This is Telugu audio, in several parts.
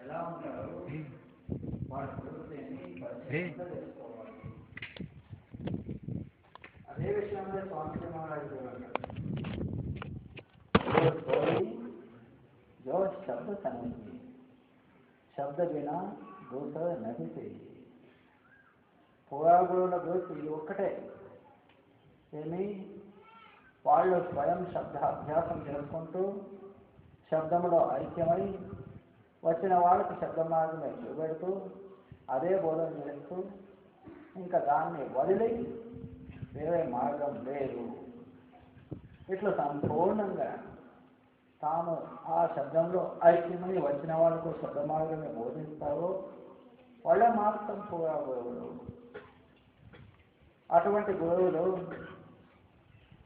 ఎలా ఉంటారు వాళ్ళ ప్రకృతిని అదే విషయంలో స్వామి మహారాజు जो शब्द समझिए शब्द बिना दूसरा नहीं चाहिए పురాగుణుల గురించి ఇది ఒక్కటే ఏమి వాళ్ళు స్వయం శబ్ద అభ్యాసం చేసుకుంటూ శబ్దంలో ఐక్యమై వచ్చిన వాళ్ళకి శబ్ద మార్గమే చూపెడుతూ అదే బోధన చేస్తూ ఇంకా దాన్ని వదిలి వేరే మార్గం లేదు ఇట్లా సంపూర్ణంగా తాను ఆ శబ్దంలో ఐక్యమై వచ్చిన వాళ్ళకు శబ్ద మార్గమే బోధిస్తారో వాళ్ళే మాత్రం పూరా గురువులు. అటువంటి గురువులు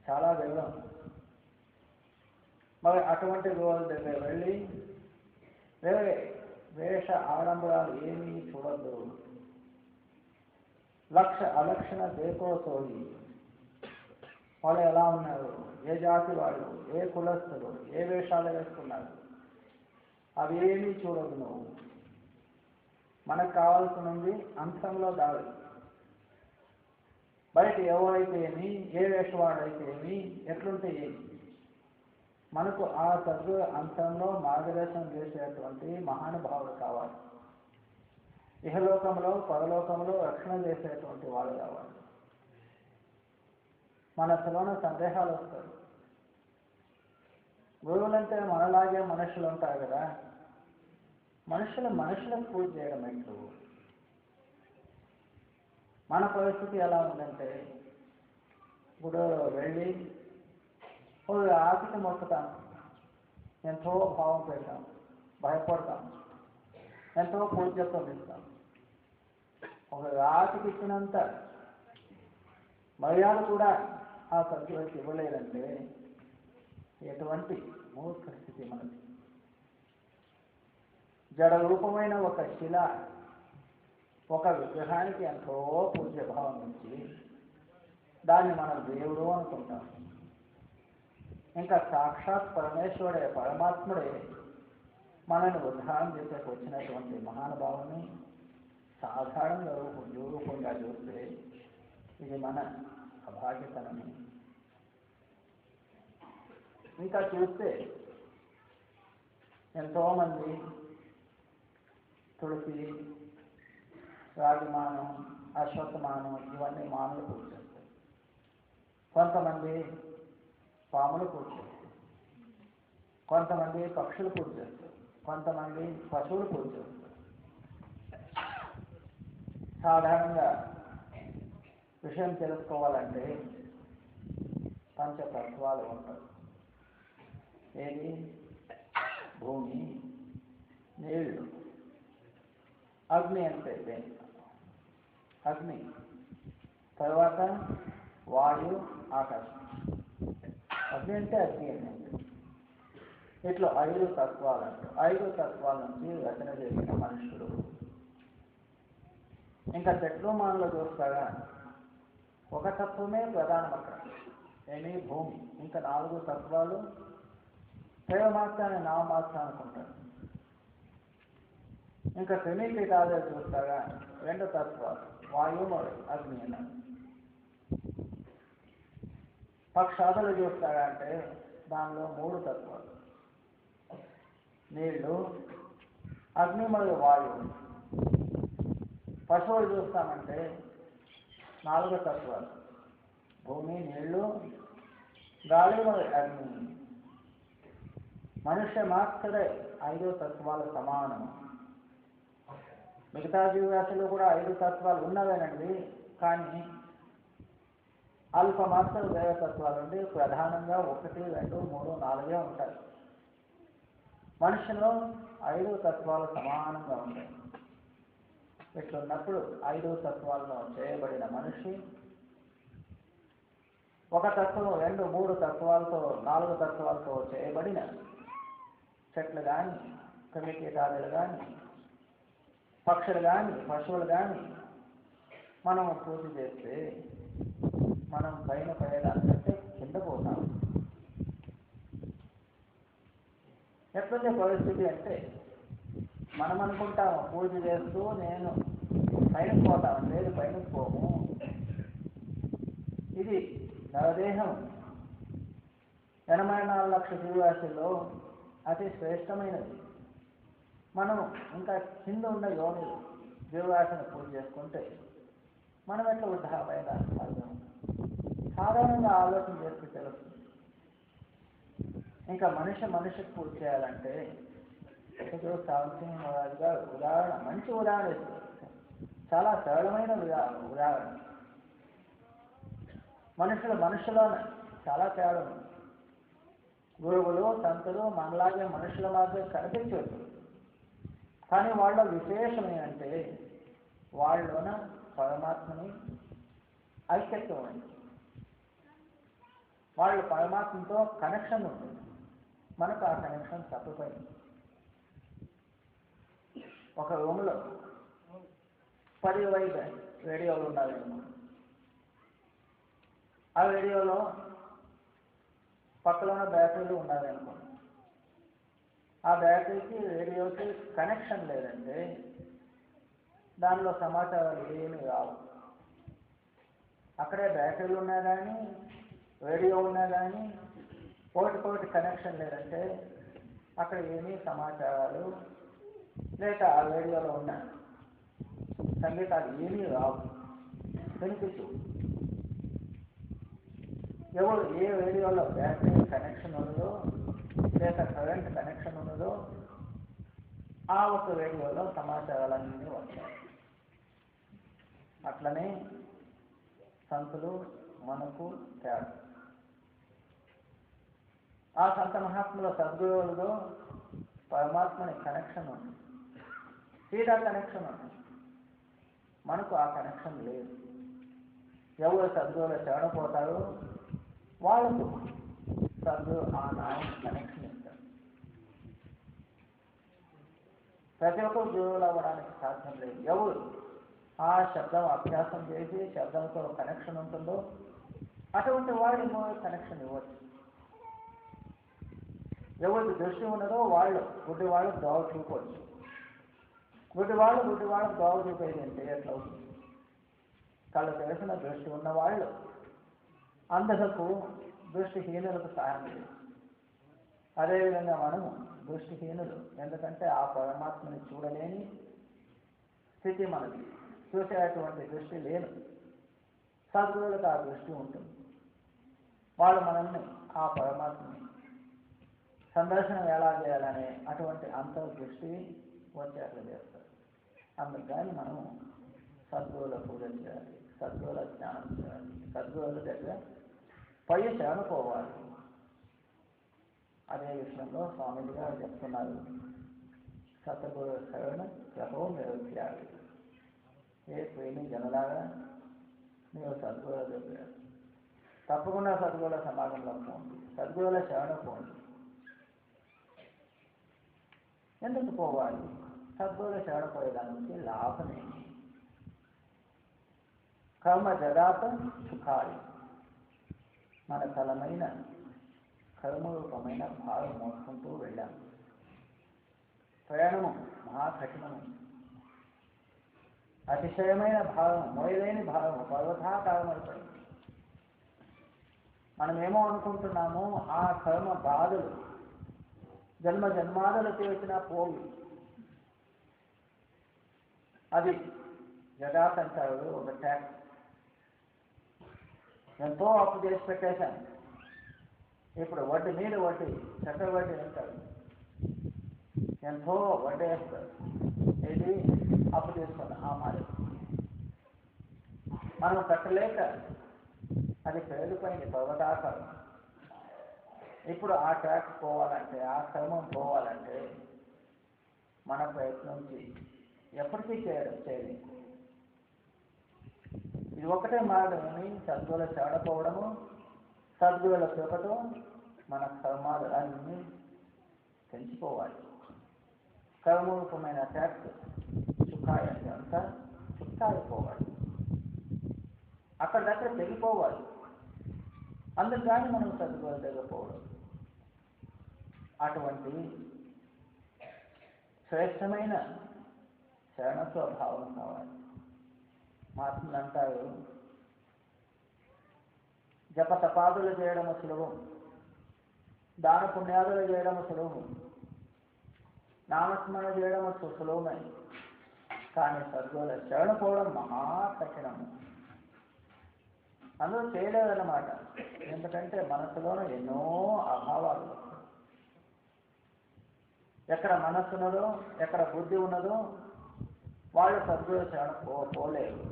చాలా విరళం. మరి అటువంటి గురువుల దగ్గర వెళ్ళి వేరే వేష ఆడంబరాలు ఏమీ చూడద్దు. అలక్షణ దేకో సోయి వాళ్ళు ఎలా ఉన్నారు, ఏ జాతి వాళ్ళు, ఏ కులస్తులు, ఏ వేషాలు వేసుకున్నారు, అవి ఏమీ చూడదు. నువ్వు మనకు కావాల్సినది అంశంలో దాడి. బయట ఎవరైతే ఏమి, ఏ వేషవాడైతే ఏమి, ఎట్లుంటే ఏమి, మనకు ఆ సద్గు అంశంలో మార్గదర్శనం చేసేటువంటి మహానుభావులు కావాలి. ఇహలోకంలో పరలోకంలో రక్షణ చేసేటువంటి వాళ్ళు కావాలి. మనసులోని సందేహాలు వస్తాయి. గురువులంటే మనలాగే మనుషులు ఉంటారు కదా, మనుషులకు పూజ చేయడం ఎట్లు? మన పరిస్థితి ఎలా ఉందంటే ఇప్పుడు వెళ్ళి ఆకికి మొక్కుతాం, ఎంతో భావం పెడతాం, భయపడతాం, ఎంతో పూజ్యత్వం ఇస్తాం. ఒక రాతికి ఇచ్చినంత మర్యాద కూడా ఆ సద్గురువుకి ఇవ్వలేదంటే ఎటువంటి మూర్ఖ స్థితి మనది. జడ రూపమైన ఒక శిల ఒక విగ్రహానికి ఎంతో పూజ్యభావం ఇచ్చి దాన్ని మనం దేవుడు అనుకుంటాం. ఇంకా సాక్షాత్ పరమేశ్వరుడే, పరమాత్ముడే మనల్ని ఉద్ధారం చేసేకి వచ్చినటువంటి మహానుభావుని సాధారణంగా రూపంగా చూస్తే ఇది మన అభాగ్యతనని. ఇంకా చూస్తే ఎంతోమంది తులసి, రాగిమానం, అశ్వత్థమానం ఇవన్నీ మానులు పూజ చేస్తారు. కొంతమంది పాములు పూజ చేస్తారు, కొంతమంది పక్షులు పూజ చేస్తారు, కొంతమంది పశువులు పూజ చేస్తారు. సాధారణంగా విషయం తెలుసుకోవాలంటే పంచతత్వాలు ఉంటాయి. ఏది? భూమి, నీళ్లు, అగ్ని అంటే అగ్ని, తర్వాత వాయు, ఆకాశం. అగ్ని అంటే అగ్ని అంటే ఇట్లా 5 తత్వాలు అంటారు. 5 తత్వాల నుంచి రచన చేసిన మనుషులు. ఇంకా చెట్లు మానలో చూస్తారా ఒక తత్వమే ప్రధానం అక్కడ, ఏమి? భూమి. ఇంకా 4 తత్వాలు దైవమాత్రాన్ని నామమాత్రం అనుకుంటారు. ఇంకా క్రిమికీటాలు చూస్తారా 2 తత్వాలు, వాయువు మరియు అగ్ని అన్నారు. పక్షాదులు చూస్తారా అంటే దానిలో 3 తత్వాలు, నీళ్లు, అగ్ని మరియు వాయువు. పశువులు చూస్తామంటే 4 తత్వాలు, భూమి, నీళ్లు, గాలి మరియు అగ్ని. మనుష్య మాత్రమే 5 తత్వాలు సమానం. మిగతా జీవరాశులు కూడా 5 తత్వాలు ఉన్నవేనండి, కానీ అల్ప మాత్రం వేరే తత్వాలు ఉండి ప్రధానంగా 1, 2, 3, 4 ఉంటాయి. మనుషులో 5 తత్వాలు సమానంగా ఉంటాయి. ఇట్లున్నప్పుడు 5 తత్వాలను చేయబడిన మనిషి ఒక తత్వం 2, 3 తత్వాలతో 4 తత్వాలతో చేయబడిన చెట్లు కానీ, క్రిమికీటాదులు కానీ, పక్షులు కానీ, పశువులు కానీ మనం పూజ చేస్తే మనం పైన పడేదానికంటే కింద పోతాం. ఎట్లుండే పరిస్థితి అంటే మనం అనుకుంటాము పూజ చేస్తూ నేను పైనకు పోతాను, లేదు పైనకు పోము. ఇది నరదేహం 84 లక్షల జీవరాశుల్లో అతి శ్రేష్టమైనది. మనం ఇంకా కింద ఉన్న యోగులు జీవరాశిని పూజ చేసుకుంటే మనం ఎట్లా ఉద్ధారమైన సాధ్యం? సాధారణంగా ఆలోచన చేస్తే తెలుస్తుంది. ఇంకా మనిషికి పూజ చేయాలంటే ఇప్పుడు సాంసింగ్ మహారాజుగా ఉదాహరణ, మంచి ఉదాహరణ ఇస్తుంది. చాలా సరళమైన ఉదాహరణ. మనుషులోనే చాలా తేడా ఉంది. గురువులు సంతులు మనలాగే మనుషుల మాదిరి కనిపించవచ్చు, కానీ వాళ్ళ విశేషం ఏంటంటే వాళ్ళలోన పరమాత్మని ఐక్యత్వం ఉంది. వాళ్ళు పరమాత్మతో కనెక్షన్ ఉంటుంది. మనకు ఆ కనెక్షన్ తప్పిపోయింది. ఒక రూమ్లో 10 రేడియోలు ఉండాలేమో. ఆ రేడియోలో పక్కన బ్యాటరీలు ఉండాలి అనుకోండి. ఆ బ్యాటరీకి రేడియోకి కనెక్షన్ లేదంటే దానిలో సమాచారాలు ఏమీ రావు. అక్కడే బ్యాటరీలు ఉన్నా కానీ రేడియో ఉన్నా కానీ ఒకటి కనెక్షన్ లేదంటే అక్కడ ఏమీ సమాచారాలు లేక ఆ రేడియోలో ఉన్న సంగీతాలు ఏమీ రావు, వినిపించు. ఎవరు ఏ రేడియోలో బ్యాటరీ కనెక్షన్ ఉన్నదో లేక కరెంట్ కనెక్షన్ ఉన్నదో ఆ ఒక రేడియోలో సమాచారాలన్నీ వస్తాయి. అట్లనే సంతులు మనకు తేడా. ఆ సంత మహాత్ముల సద్గురువులతో పరమాత్మని కనెక్షన్ ఉంది, సీదా కనెక్షన్ ఉంది. మనకు ఆ కనెక్షన్ లేదు. ఎవరు సద్గురువుల చేడపోతారో వాళ్ళకు సద్గురు ఆ నాయన కనెక్షన్ ఇస్తారు. ప్రతి ఒక్కరు గురువులు అవ్వడానికి సాధ్యం లేదు. ఎవరు ఆ శబ్దం అభ్యాసం చేసి శబ్దంతో కనెక్షన్ ఉంటుందో అటువంటి వాళ్ళు ఏమో కనెక్షన్ ఇవ్వచ్చు. ఎవరికి దృష్టి ఉన్నదో వాళ్ళు గుడ్డి వాళ్ళు దోవ చూపవచ్చు. గుడ్డి వాళ్ళు దోవ చూపేది అంటే ఎట్లా అవుతుంది? కళ్ళు తెలిసిన దృష్టి ఉన్నవాళ్ళు అందరకు దృష్టిహీనులకు సహాయం లేదు. అదేవిధంగా మనము దృష్టిహీనులు, ఎందుకంటే ఆ పరమాత్మని చూడలేని స్థితి మనది. చూసేటువంటి దృష్టి లేదు. సద్గురువులకు ఆ దృష్టి ఉంటుంది. వాళ్ళు మనల్ని ఆ పరమాత్మని సందర్శనం ఎలా చేయాలనే అటువంటి అంతర్దృష్టి వచ్చేట్లు చేస్తారు. అందుకని మనము సద్గురువుల పూజ చేయాలి, సద్గురువుల జ్ఞానం చేయాలి, సద్గురువుల దగ్గర పై చేరుకోవాలి. అదే విషయంలో స్వామిజీ గారు చెప్తున్నారు, సద్గురు శరణ ప్రభో నిరుత్యాలి. ఏ ప్రేమి జనలాగా మీరు సద్గురువుల దగ్గర తప్పకుండా సద్గురువుల సమాగంలో పోండి, సద్గురువుల శరణ పోండి. ఎందుకు పోవాలి? సద్గురువుల శరణ పోయేదానికి లాభమేమి? కర్మ జగాత సుఖాలి. మన తలమైన కర్మరూపమైన భావం మోసుకుంటూ వెళ్ళాము. ప్రయాణము మహా కఠినము, అతిశయమైన భావం, మోయలేని భావము, పర్వతాకారం అయిపోయింది. మనమేమో అనుకుంటున్నాము ఆ కర్మ బాధలు జన్మాదులు చేసిన పోయి. అది జగాత్ అంటారు, ఒక ట్యాక్స్. ఎంతో అప్పు చేసి పెట్టేశాను, ఇప్పుడు వడ్డీ మీద వడ్డీ, చక్రవడ్డీ అంటారు. ఎంతో వడ్డీ వేస్తారు. ఇది అప్పు చేసుకున్న ఆ మాట మనం కట్టలేక అది పేరుపోయింది, పర్వతాకారం. ఇప్పుడు ఆ ట్రాక్ పోవాలంటే, ఆ క్రమం పోవాలంటే మన ప్రయత్నం ఎప్పటికీ చేయలేదు. ఇది ఒకటే మార్గమని సద్గురుల చాడపోవడము, సద్గురుల కృపతో మన కర్మాలు అన్నీ పెంచిపోవాలి. కర్మరూపమైన ట్యాక్స్ చుక్కాయి అంతా చుక్కాయిపోవాలి, అక్కడ దగ్గర తెగిపోవాలి. అందుకని మనం సద్గురు దగ్గరపోవడం. అటువంటి శ్రేష్టమైన శరణత్వ భావం కావాలి. మహాత్ములు అంటారు, జప తపాదులు చేయడము సులభం, దాన పుణ్యాదులు చేయడము సులభం, నామస్మరణ చేయడము సులభమే, కానీ సద్గురుల శరణ పోవడం మహా కఠినము. అందులో చేయలేదన్నమాట. ఎందుకంటే మనసులోనూ ఎన్నో అభావాలు. ఎక్కడ మనస్సు ఉన్నదో, ఎక్కడ బుద్ధి ఉన్నదో వాళ్ళు సద్గురు శరణ పోలేరు.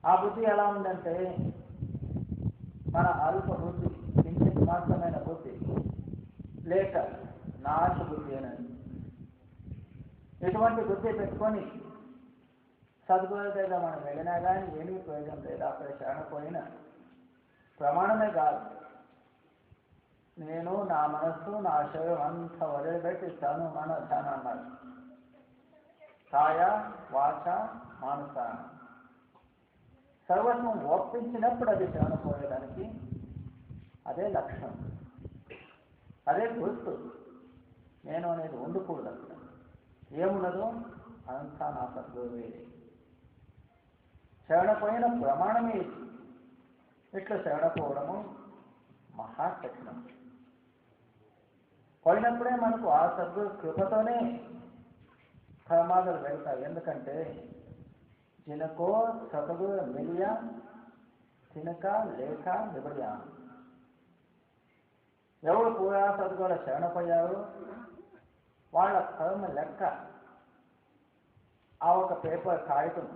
ఆ బుద్ధి ఎలా ఉందంటే మన అల్ప బుద్ధి, కించిత్ మాత్రమైన బుద్ధి, లేక నాశ బుద్ధి అనేది. ఎటువంటి బుద్ధి పెట్టుకొని సద్గురు దగ్గర మనం వెళ్ళినా కానీ ఏమీ ప్రయోజనం లేదు. అక్కడ శరణ పోయిన ప్రమాణమే కాదు. నేను నా మనస్సు నా శరీరం అంతా వదిలిపెట్టి తను మన ధన అన్నాడు. కాయ వాచ మానస సర్వస్వం ఒప్పించినప్పుడు అది శరణ పోయేదానికి అదే లక్ష్యం, అదే గుర్తు. నేను అనేది ఉండకూడదు. అక్కడ ఏమున్నదో అంతా నా సద్గురువే. శరణ పోయిన ప్రమాణమే ఇది. ఇట్లా శరణ పోవడము మహా కఠినం. పోయినప్పుడే మనకు ఆ సద్గురు కృపతోనే కర్మాదులు వెళ్తాయి. ఎందుకంటే జినకో సద్గురు మిలియా తినక లేక నిబడియా. ఎవరు కూడా సద్గురుల శరణపోయారో వాళ్ళ కర్మ లెక్క ఆ ఒక పేపర్ కాగితం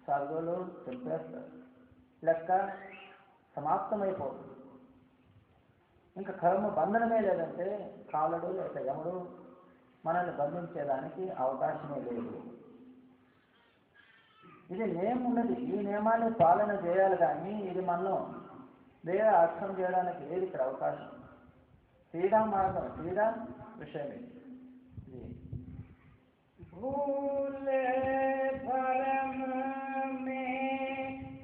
సద్గురులు చింపేస్తారు. లెక్క సమాప్తమైపోతుంది. ఇంకా కర్మ బంధనమే లేదంటే కాలుడు లేక యముడు మనల్ని బంధించేదానికి అవకాశమే లేదు. ఇది నియమం ఉన్నది. ఈ నియమాన్ని పాలన చేయాలి. కానీ ఇది మనం వేరే అర్థం చేయడానికి లేదు ఇక్కడ అవకాశం. సీదా మార్గం, సీదా విషయమే. भूल भरम में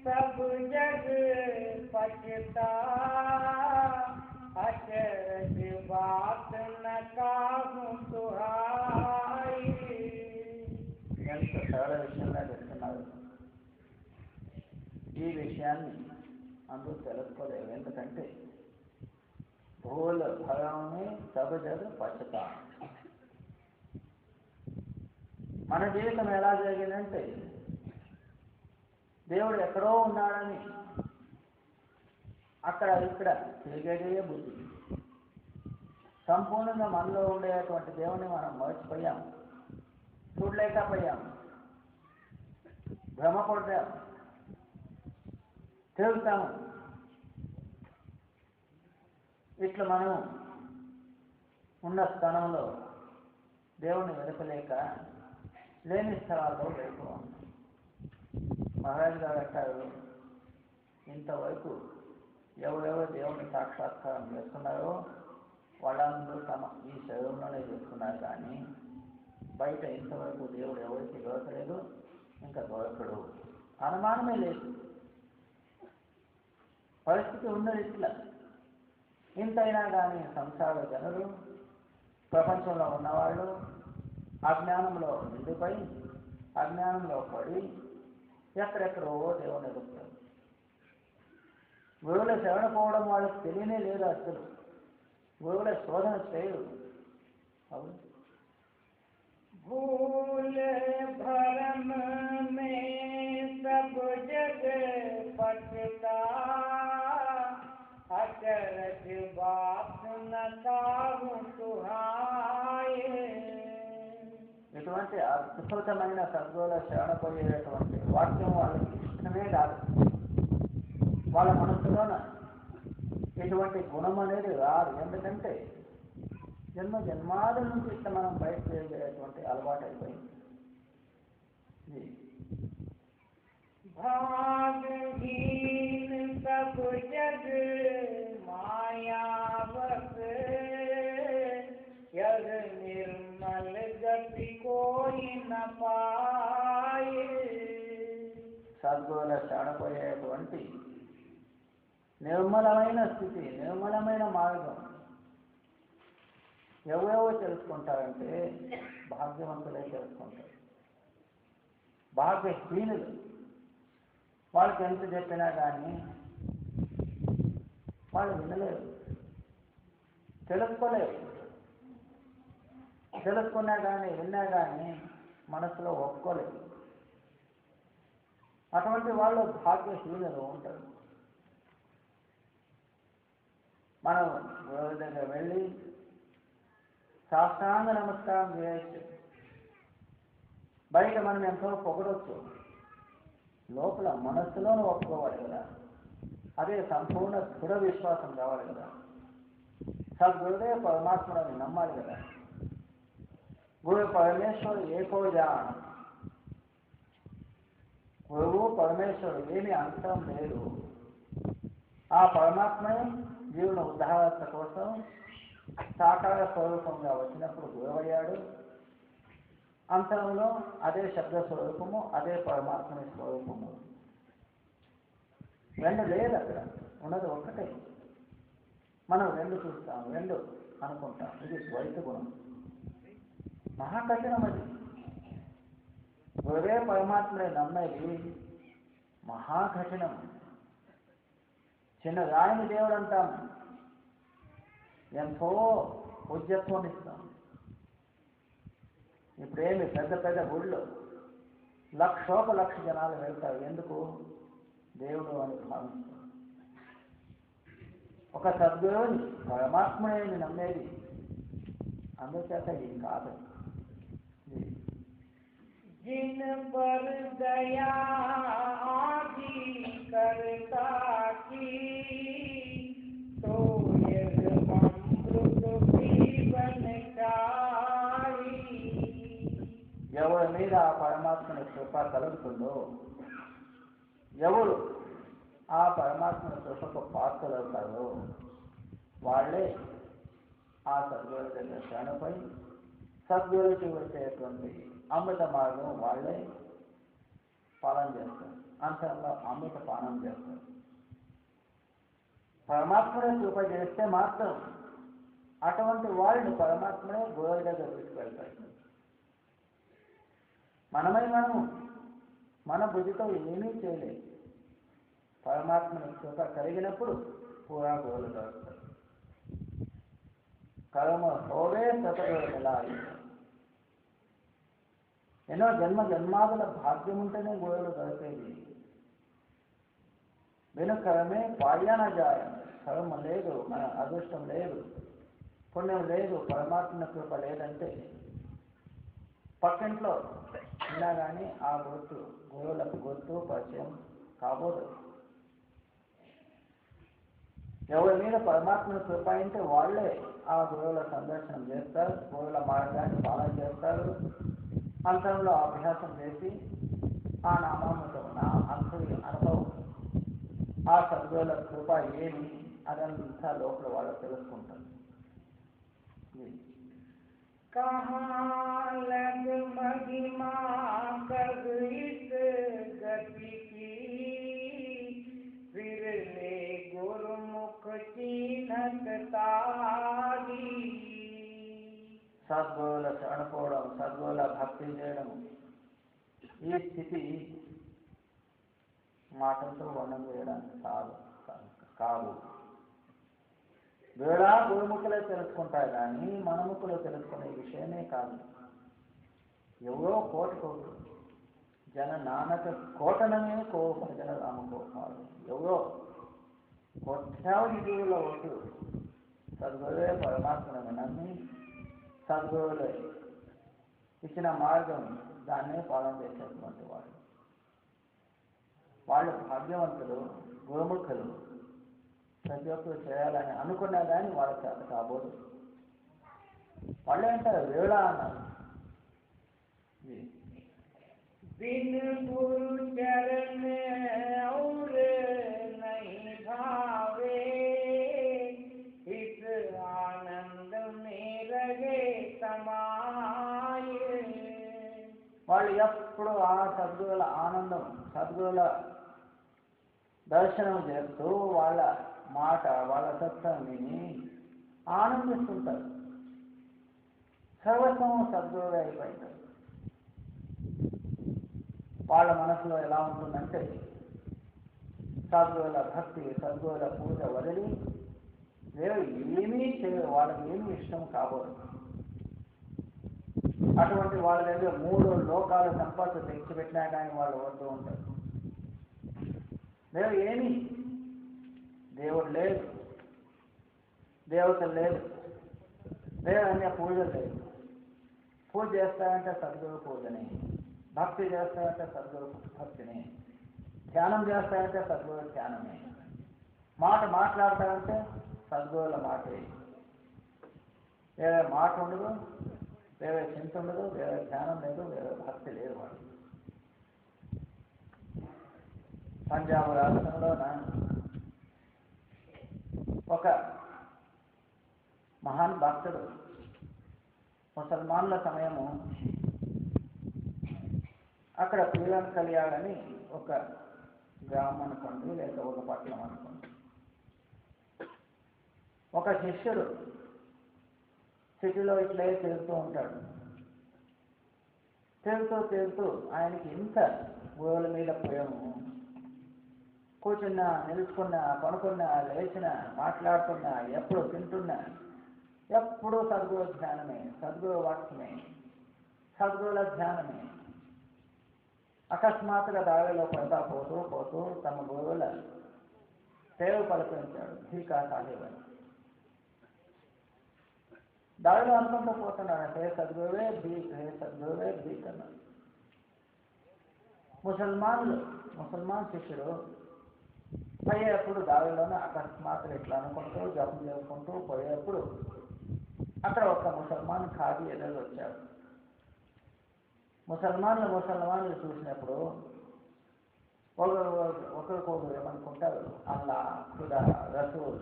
सब जग पछता, अचरज बात न काहूं सुहाई. ఎంత సరళ విషయంగా చెప్తున్నారు. ఈ విషయాన్ని అందరూ తెలుసుకోలేరు. ఎందుకంటే భూల భరమే సబ్ జగ పచ్చతా. మన జీవితం ఎలా జరిగిందంటే దేవుడు ఎక్కడో ఉన్నాడని అక్కడ ఇక్కడ తిరిగేదే బుద్ధి. సంపూర్ణంగా మనలో ఉండేటువంటి దేవుని మనం మర్చిపోయాం, చూడలేకపోయాం, భ్రమపడ్డాం, తిరుగుతాము. ఇట్లా మనం ఉన్న స్థానంలో దేవుణ్ణి వెతకలేక లేని స్థలాల్లో వెళ్ళిపోవాలి. మహారాజు గారు అంటారు, ఇంతవరకు ఎవరెవరు దేవుని సాక్షాత్కారం చేస్తున్నారో వాళ్ళందరూ తమ ఈ శరీరంలోనే చేసుకున్నారు. కానీ బయట ఇంతవరకు దేవుడు ఎవరికి దొరకలేదు, ఇంకా దొరకడు. అనుమానమే లేదు. పరిస్థితి ఉన్నది ఇట్లా. ఇంతైనా కానీ సంసార జనులు, ప్రపంచంలో ఉన్నవాళ్ళు అజ్ఞానంలో నిండిపోయి అజ్ఞానంలో పడి ఎక్కడెక్కడో దేవుని ఎదుగుతారు. గురువుల శరణ పోవడం వాళ్ళకి తెలియనే లేదు. అసలు గురువుల శోధన చేయరు. అవును. भूल भरम में सब जग पछता, अचरज बात न काहूं सुहाई. ఇటువంటి అద్భుతమైన సద్గురుల శరణ పోయేటువంటి వాక్యం వాళ్ళకి ఇష్టమే కాదు. వాళ్ళ మనసులోన ఇటువంటి గుణం అనేది రాదు. ఎందుకంటే జన్మ జన్మాల నుంచి ఇట్లా మనం బయట తిరిగేటువంటి అలవాటు అయిపోయింది. भागहीन सब जग मायावश, यह निर्मल गति कोई न पाए. సద్గురుల శరణపోయేటువంటి నిర్మలమైన స్థితి, నిర్మలమైన మార్గం ఎవరెవరు తెలుసుకుంటారంటే భాగ్యవంతులే తెలుసుకుంటారు. భాగ్యహీనులు వాళ్ళకి ఎంత చెప్పినా కానీ వాళ్ళు వినలేరు, తెలుసుకోలేరు. తెలుసుకున్నా కానీ విన్నా కానీ మనసులో ఒప్పుకోలేదు. అటువంటి వాళ్ళు భాగ్యహీనులు ఉంటారు. మనం ఎవరి దగ్గర వెళ్ళి సాష్టాంగ నమస్కారం చేయొచ్చు. బయట మనం ఎంతో పొగడొచ్చు, లోపల మనస్సులోనూ ఒప్పుకోవాలి కదా. అదే సంపూర్ణ దృఢ విశ్వాసం కావాలి కదా. సద్గురుదే పరమాత్మని నమ్మాలి కదా. గురు పరమేశ్వరుడు ఏకో జాన, గురువు పరమేశ్వరుడు ఏమీ అంతం లేదు. ఆ పరమాత్మని జీవుల ఉదాహరణ కోసం సాకార స్వరూపంగా వచ్చినప్పుడు గురవయ్యాడు. అంతరంలో అదే శబ్ద స్వరూపము, అదే పరమాత్మని స్వరూపము. రెండు లేదు అక్కడ, ఉన్నది ఒక్కటే. మనం రెండు చూస్తాం, రెండు అనుకుంటాం. ఇది ద్వైత గుణం, మహాకఠినం. అది గురువే పరమాత్మని నమ్మేది మహాకఠినం. చిన్న రాయిని దేవుడు అంటాం, ఎంతో పూజ్యత్వం ఇస్తాం. ఇప్పుడేమి పెద్ద పెద్ద గుళ్ళు లక్షోపలక్ష జనాలు వెళ్తారు. ఎందుకు? దేవుడు అని భావిస్తారు. ఒక సద్గురువుని పరమాత్మని నమ్మేది అందుచేత ఇది కాదు. जिन पर दया आदि करता की तो यह अमृत जीवन चारी. ఎవరి మీద ఆ పరమాత్మని కృప కలుగుతుందో, ఎవరు ఆ పరమాత్మని కృపకు పాత్రలవుతారో వాళ్ళే ఆ సద్గురు దగ్గర శరణపై సద్గురుకి వచ్చేటువంటి అమృత మార్గం వాళ్ళే పాలన చేస్తారు. అంతలో అమృత పానం చేస్తారు. పరమాత్మనే కృప చేస్తే మాత్రం అటువంటి వాళ్ళని పరమాత్మనే గురువు దగ్గర తీసుకెళ్తారు. మనం మన బుద్ధితో ఏమీ చేయలేదు. పరమాత్మని కృప కలిగినప్పుడు పూరా గురువులు దొరుకుతారు. కర్మ హోవే సతగురు ఎలా ఎన్నో జన్మాదుల భాగ్యం ఉంటేనే గురువులు దొరికేది. వెనుకరమే పాయాన జాయ. కర్మ లేదు, మన అదృష్టం లేదు, పుణ్యం లేదు, పరమాత్మ కృప లేదంటే పక్కింట్లో ఉన్నా కానీ ఆ గుర్తు గురువులకు గుర్తు పరిచయం కాబోదు. ఎవరి మీద పరమాత్మను కృప అంటే వాళ్ళే ఆ గురువుల సందర్శనం చేస్తారు, గురువుల మార్గాన్ని పాలన చేస్తారు. అంతరంలో అభ్యాసం చేసి ఆ నామముతో నా అంతరి అనుభవం, ఆ సద్గురుల కృప ఏమి అదంతా లోపల వాళ్ళు తెలుసుకుంటారు. कहाँ लग महिमा कब इस गति की, फिर ले गुरुमुख चिन्हत तारी. సద్గురుల శరణపోవడం, సద్గురుల భక్తి చేయడం, ఈ స్థితి మాటలతో వర్ణం చేయడానికి కాదు. వేళ గురుముఖులే తెలుసుకుంటారు కానీ మనముఖులు తెలుసుకునే విషయమే కాదు. ఎవరో కోటి జన నానక కోటనమే ప్రజల రామకోపాలు. ఎవరో కోట్యావధి జీవుల వద్దు సద్గురువే పరమాత్మను నమ్మి సద్గురువులే ఇచ్చిన మార్గం దాన్నే పాలన చేసేటువంటి వాళ్ళు భాగ్యవంతులు, గురుముఖులు. ప్రతి ఒక్కరు చేయాలని అనుకున్నా కానీ వాళ్ళ చేత కాబోదు. వాళ్ళు ఏంటారు వేళ అన్నారు. बिन गुरु चरण और नहीं भावे, इस आनंद में रहे समाये. వాళ్ళు ఎప్పుడు ఆ సద్గురుల ఆనందం, సద్గురుల దర్శనం చేస్తూ వాళ్ళ మాట వాళ్ళ సత్యం విని ఆనందిస్తుంటారు. సర్వస్వం సద్గురువే అయిపోయింటారు. వాళ్ళ మనసులో ఎలా ఉంటుందంటే సద్గురుల భక్తి, సద్గురుల పూజ వదిలి ఏమీ వాళ్ళకి ఏమీ ఇష్టం కాబోదు. అటువంటి వాళ్ళ దగ్గర 3 లోకాల సంపద తెచ్చిపెట్టినా కానీ వాళ్ళు వద్దు ఉంటారు. ఏమీ దేవుడు లేదు, దేవతలు లేదు, అన్య పూజలు లేదు. పూజ చేస్తాయంటే సద్గురు పూజని, భక్తి చేస్తాయంటే సద్గురు భక్తిని, ధ్యానం చేస్తాయంటే సద్గురు ధ్యానమే, మాట మాట్లాడతాయంటే సద్గురుల మాటే. వేరే మాట ఉండదు, వేరే చింత ఉండదు, వేరే ధ్యానం లేదు, వేరే భక్తి లేదు. వాళ్ళు పంజాబ్ రాష్ట్రంలోన ఒక మహాన్ భక్తుడు ముసల్మాన్ల సమయము అక్కడ పీలన్ కలియాడని ఒక గ్రామం అనుకోండి, లేక ఒక పట్టణం అనుకోండి. ఒక శిష్యుడు సిటీలో ఇట్లే తిరుగుతూ ఉంటాడు. తిరుగుతూ ఆయనకి ఇంత గోవుల మీద ప్రేమ, కూర్చున్నా, నిలుచుకున్నా, పడుకున్నా, లేచినా, మాట్లాడుతున్నా, ఎప్పుడు తింటున్నా, ఎప్పుడూ సద్గురు ధ్యానమే, సద్గురు వాక్యమే, సద్గురుల ధ్యానమే. అకస్మాత్తుగా దారిలో పోతూ తమ గురువుల పేరు పలికించాడు, భీకా సాహెబ్ అని. దారిలో అనుకుంటూ పోతున్నాడు, హే సద్గురువే భీక్, హే సద్గురువే భీక్ అన్నాడు. ముసల్మాన్ శిష్యుడు పోయేప్పుడు దారిలోనే అకస్మాత్తుగా ఇట్లా అనుకుంటూ జపం చేసుకుంటూ పోయేప్పుడు అక్కడ ఒక ముసల్మాన్ ఖాదీ ఎదురు వచ్చాడు. ముసల్మాన్లు చూసినప్పుడు ఒకరికొకరు ఏమనుకుంటారు, అల్లా, ఖుదా, రసూల్,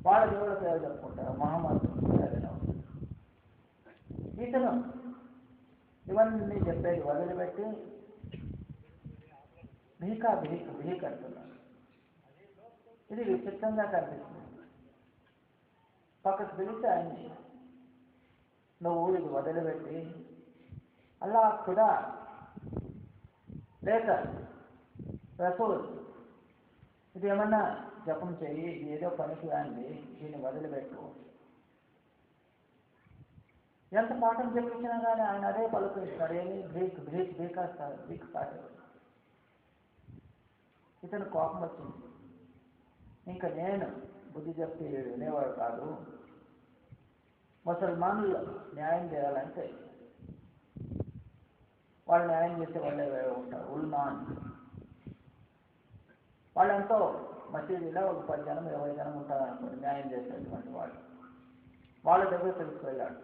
వాళ్ళ దేవుళ్ళ పేరు చెప్పుకుంటారు, మహమ్మద్. ఇతను ఇవన్నీ చెప్పేది వదిలిపెట్టి భీకా భీక్ అంటున్నాడు. ఇది విచిత్రంగా కనిపిస్తుంది. పక్కకు పిలిచి ఆయన్ని, నువ్వు ఇది వదిలిపెట్టి అల్లా, ఖుదా లేక రసూల్ ఇది ఏమన్నా జపం చెయ్యి, ఇది ఏదో పనికి రాంది, దీన్ని వదిలిపెట్టు. ఎంత పాఠం చెప్పించినా కానీ ఆయన అదే పలుకుతున్నాడు, ఏమి భీక్ భీక్ భీకాస్తారు, భీక్ సాగరు. ఇతను కోపం వచ్చింది. ఇంకా నేను బుద్ధి చెప్పి వినేవాడు కాదు. ముసల్మానులు న్యాయం చేయాలంటే వాళ్ళు న్యాయం చేసే వాళ్ళే ఉంటారు, ఉల్మాన్. వాళ్ళంతో మసీదులో ఒక 10 జనం 20 జనం ఉంటారు అనుకోండి, న్యాయం చేసేటువంటి వాళ్ళు. వాళ్ళ దగ్గర తెలుసుకెళ్ళాడు.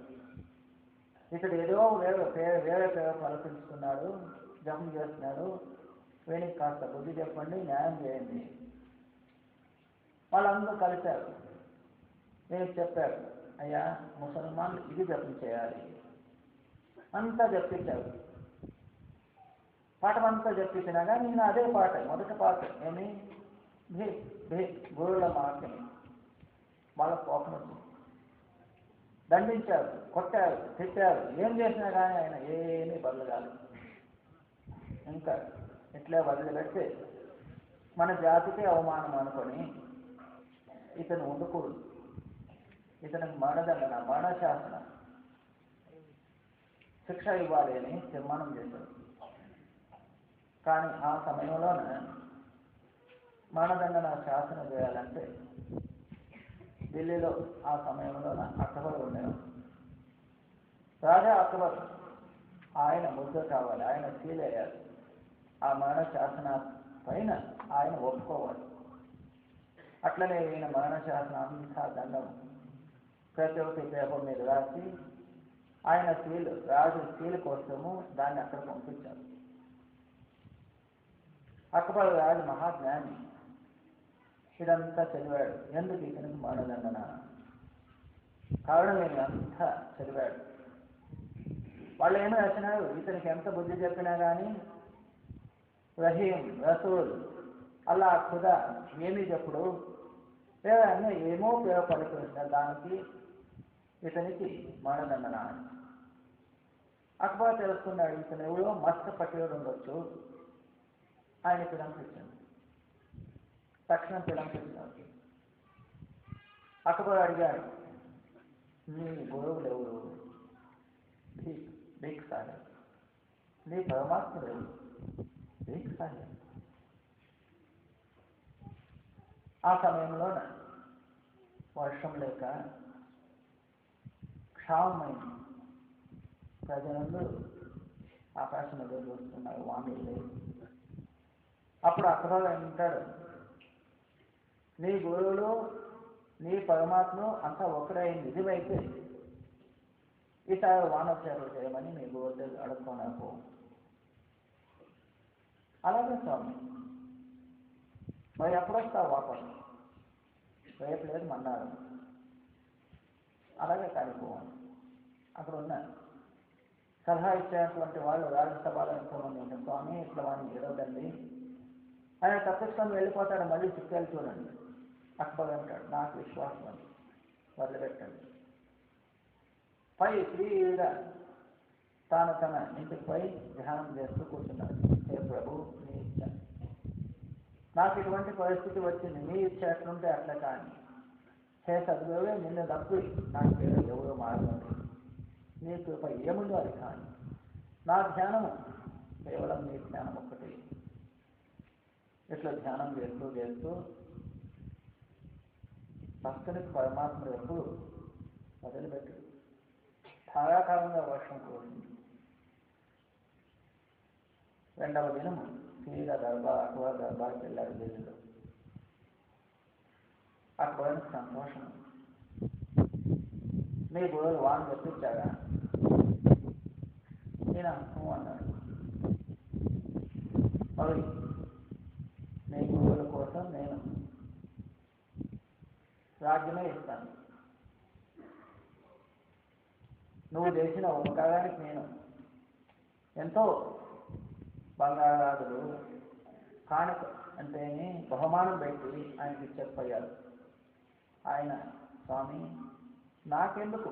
ఇతడు ఏదో వేరే పేరు పలకించుకున్నాడు, జపం చేస్తున్నాడు, వీనికి కాస్త బుద్ధి చెప్పండి, న్యాయం చేయండి. వాళ్ళందరూ కలిశారు. వీనికి చెప్పారు, అయ్యా ముసల్మాన్లు ఇది జపం చేయాలి. అంతా చెప్పించారు. పాఠం అంతా చెప్పించినా కానీ నేను అదే పాట, మొదటి పాట ఏమి గురువుల మాటని. వాళ్ళ కోపం వచ్చింది. దండించారు, కొట్టారు, తిట్టారు, ఏం చేసినా కానీ ఆయన ఏమీ బదులు కాదు. ఇంకా ఇట్లే వదిలిపెట్టి మన జాతికి అవమానం అనుకొని ఇతను ఉండకూడదు, ఇతనికి మరణదండన, మరణశాసనం, శిక్ష ఇవ్వాలి అని తీర్మానం చేశారు. కానీ ఆ సమయంలోనే మరణదండన శాసనం చేయాలంటే ఢిల్లీలో ఆ సమయంలోన అక్బర్ ఉండేవారు. రాజా అక్బర్ ఆయన ముద్ద కావాలి, ఆయన సీల్ అయ్యారు. ఆ మరణ శాసన పైన ఆయన ఒప్పుకోవాలి. అట్లనే ఈయన మరణ శాసనం అంతా దండం ప్రతి ఒక్కటి పేపర్ మీద రాసి ఆయన రాజు సీల్ కోసము దాన్ని అక్కడ పంపించారు. అక్బర్ రాజు మహాజ్ఞాని, ఇదంతా చదివాడు. ఎందుకు ఇతనికి మరణదండన కారణం ఏమి అంతా చదివాడు. వాళ్ళు ఏమీ రాసినారు, ఇతనికి ఎంత బుద్ధి చెప్పినా కానీ రహీం, రసూల్, అలా ఖుదా ఏమీ చెప్పుడు లేదా ఏమో ఉపయోగపడుతుంది దానికి ఇతనికి మరణదండన అని. అక్బర్ తెలుసుకున్నాడు ఇతను ఎవరో మస్త పట్టేవాడు ఉండొచ్చు. ఆయన పిలంపించాడు, తక్షణం పిలంపించాడు. అక్బర్ అడిగాడు, నీ గురువులు ఎవరు? భీక్ సాహెబ్. నీ పరమాత్ముడు ఎవరు? భీక్ సాహెబ్. ఆ సమయంలో వర్షం లేక క్షామమైంది. ప్రజలందరూ ఆకాశంలో చూస్తున్నారు, వానలు లేవు. అప్పుడు అక్బర్ అంటాడు, నీ గురువులు నీ పరమాత్మ అంతా ఒకడే నిజమైతే ఈసారి వానోపచారాలు చేయమని నీ గురువు అడుక్కోనకు. అలాగే స్వామి, మరి ఎప్పుడొస్తావు వాపసు? రేపు లేదు మన్నారు. అలాగే కాలిపోవాలి. అక్కడ ఉన్నారు సలహా ఇచ్చేటువంటి వాళ్ళు రాజ్యసభలో ఎంతోమంది ఉంటారు. స్వామి ఇట్లా వాడిని ఏడవదండి, ఆయన తప్పించుకొని వెళ్ళిపోతాడు, మళ్ళీ చిక్కాలు చూడండి. అక్బర్ అంటాడు, నాకు విశ్వాసం అని, వదిలిపెట్టండి. పై ఫ్రీగా తాను తన ఇంటికి పై ధ్యానం చేస్తూ కూర్చున్నాడు. హే ప్రభు, నీ ఇచ్చ, నాకు ఇటువంటి పరిస్థితి వచ్చింది, నీ ఇచ్చ ఎట్లుంటే అట్లా కానీ. హే సద్గురువే, నిన్ను తప్పి నాకు పేరు ఎవరో మారలేదు, నీ కృప ఏముందో అది కానీ. నా ధ్యానము కేవలం నీ ధ్యానం ఒక్కటి. ఇట్లా ధ్యానం చేస్తూ చేస్తూ భక్తునికి పరమాత్మ ఎప్పుడు వదిలిపెట్టు. ధారాకాలంగా వర్షం కురిసింది. రెండవ దినము తీరా అక్బర్ దర్బార్కి వెళ్ళాడు ఢిల్లీలో. అక్బర్కి సంతోషం. మీ గురువులు వాడిని తెప్పించాడా? నేను అన్నాడు. మరి నీ గురువుల కోసం నేను రాజ్యమే ఇస్తాను. నువ్వు చేసిన ఉపకారానికి నేను ఎంతో బంగారాదులు కానుక అంటే బహుమానం పెట్టి ఆయనకి చెప్పయ్యారు. ఆయన, స్వామి నాకెందుకు,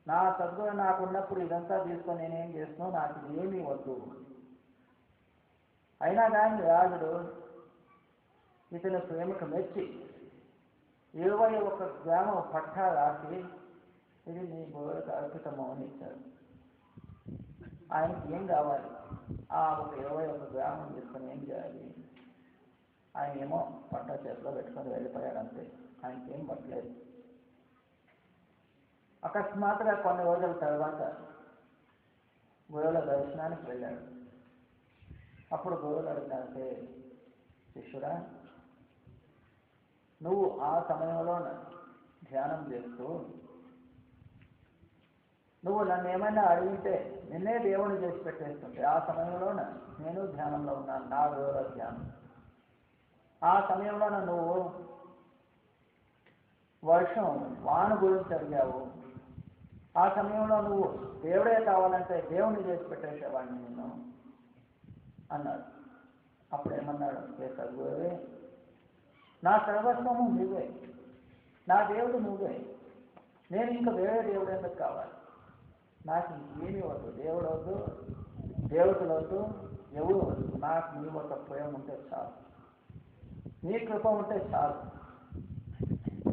నా సద్గురు నాకున్నప్పుడు ఇదంతా తీసుకొని నేనేం చేస్తున్నావు, నాకు ఇది ఏమీ వద్దు. అయినా కానీ రాజుడు ఇతని ప్రేమకు మెచ్చి 21 గ్రామం పట్టా రాసి ఇది నీ గురువులకు అర్పితము అని ఇచ్చారు. ఆయనకి ఏం కావాలి? ఆ ఒక 21 గ్రామం తీసుకొని ఏం చేయాలి? ఆయన ఏమో పట్టా చేతిలో పెట్టుకొని వెళ్ళిపోయాడు అంతే. ఆయనకి ఏం పట్టలేదు. అకస్మాత్తుగా కొన్ని రోజుల తర్వాత గురువుల దర్శనానికి వెళ్ళాడు. అప్పుడు గురువులు అడిగినారంటే, శిష్యుడా, నువ్వు ఆ సమయంలో ధ్యానం చేస్తూ నువ్వు నన్ను ఏమైనా అడిగితే నిన్నే దేవుని చేసి పెట్టేస్తుంటే, ఆ సమయంలో నేను ధ్యానంలో ఉన్నాను, నా గురువుల ధ్యానం. ఆ సమయంలో నువ్వు వర్షం వాన గురించి అడిగావు. ఆ సమయంలో నువ్వు దేవుడే కావాలంటే దేవుని చేసి పెట్టేసేవాడిని నేను అన్నాడు. అప్పుడేమన్నాడు, ఏ సద్గురువే, నా సర్వస్వము నువ్వే, నా దేవుడు నువ్వే, నేను ఇంకా వేరే దేవుడు ఎందుకు కావాలి? నాకు ఇంకేమీ వద్దు, దేవుడు వద్దు, దేవతలు వద్దు, ఎవరు వద్దు. నాకు నీ ఒక ప్రేమ ఉంటే చాలు, నీ కృప ఉంటే చాలు.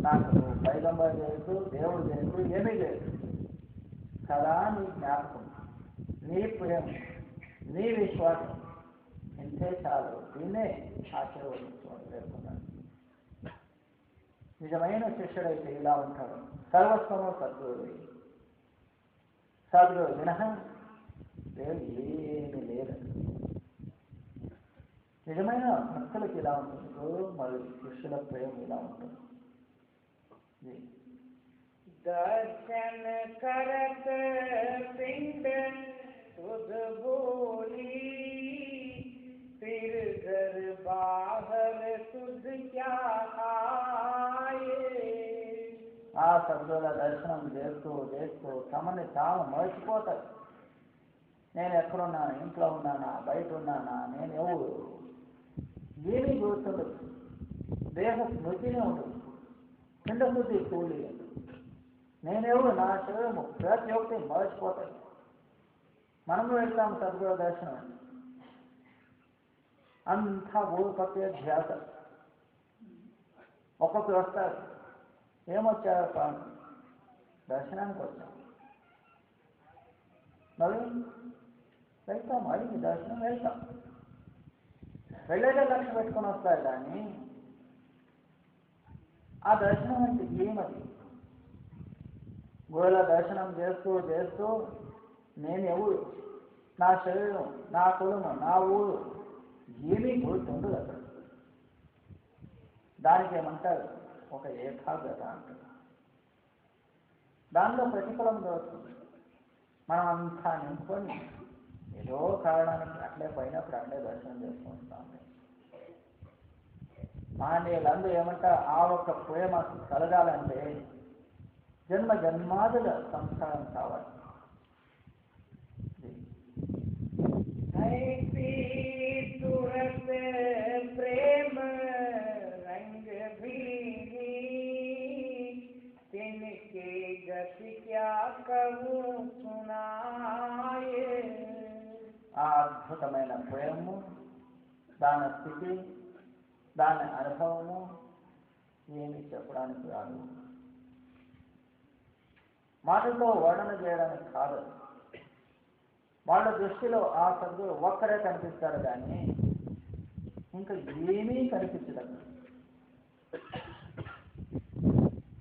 నాకు నువ్వు పైగంబర్ చేయొద్దు, దేవుడు చేయొద్దు, ఏమీ లేదు. సదా నీ జ్ఞాపకం, నీ ప్రేమ, నీ విశ్వాసం ఇంతే చాలు. దీన్నే ఆశీర్వదించమని పేర్కొన్నాడు. నిజమైన శిష్యుడైతే ఇలా ఉంటాడు. సర్వస్వము సద్గురువే, సద్గురు మినహా లేదు ఏమీ లేదు. నిజమైన భక్తులకు ఇలా ఉంటుంది. మరియు శిష్యుల ప్రేమ ఇలా ఉంటుంది. दर्शन करत पिंड सुध बोली, फिर घर बाहर सुध क्या आए. ఆ సద్గురుల దర్శనం చేస్తూ చేస్తూ తమని తాము మర్చిపోతారు. నేను ఎక్కడున్నాను, ఇంట్లో ఉన్నానా, బయట ఉన్నానా, నేను ఎవరు, ఏమీ గుర్తుండదు, దేహ స్మృతినే ఉండదు, పిండ స్మృతి కూలి. నేనెవరు, నా శరీరము ప్రతి ఒక్కటి మర్చిపోతాయి. మనము వెళ్తాము సద్గురు దర్శనం, అంతా ఊరు పక్కే ధ్యాస. ఒక్కొక్కరు వస్తారు, ఏమొచ్చారు స్వామి, దర్శనానికి వచ్చాం. మరి వెళ్తాం, అడిగి దర్శనం వెళ్తాం, వెళ్ళేదే లక్ష్యం పెట్టుకొని వస్తారు. కానీ ఆ దర్శనం అంటే ఏమది? గురువుల దర్శనం చేస్తూ చేస్తూ నేను ఎవరు, నా శరీరం, నా కులము, నా ఊరు ఏమీ గుర్తుండదు అక్కడ. దానికి ఏమంటారు, ఒక ఏకాగ్రత అంటారు. దానిలో ప్రతిఫలం దొరుకుతుంది. మనం అంతా నింపుకొని ఏదో కారణానికి అట్లే పోయినప్పుడు అట్లే దర్శనం చేసుకుంటాం. మహనీయులందరూ ఏమంటారు, ఆ ఒక్క ప్రేమ కలగాలంటే జన్మ జన్మాదుల సంస్కారం కావాలి. प्रेम रंग भीनी तिनके गति क्या कहूँ सुनाए. ఆ అద్భుతమైన ప్రేమము, దాని స్థితి, దాని అనుభవము ఏమి చెప్పడానికి రాదు, మాటలతో వర్ణన చేయడానికి కాదు. వాళ్ళ దృష్టిలో ఆ సద్గురు ఒక్కరే కనిపిస్తారు, కానీ ఇంకా ఏమీ కనిపించదు.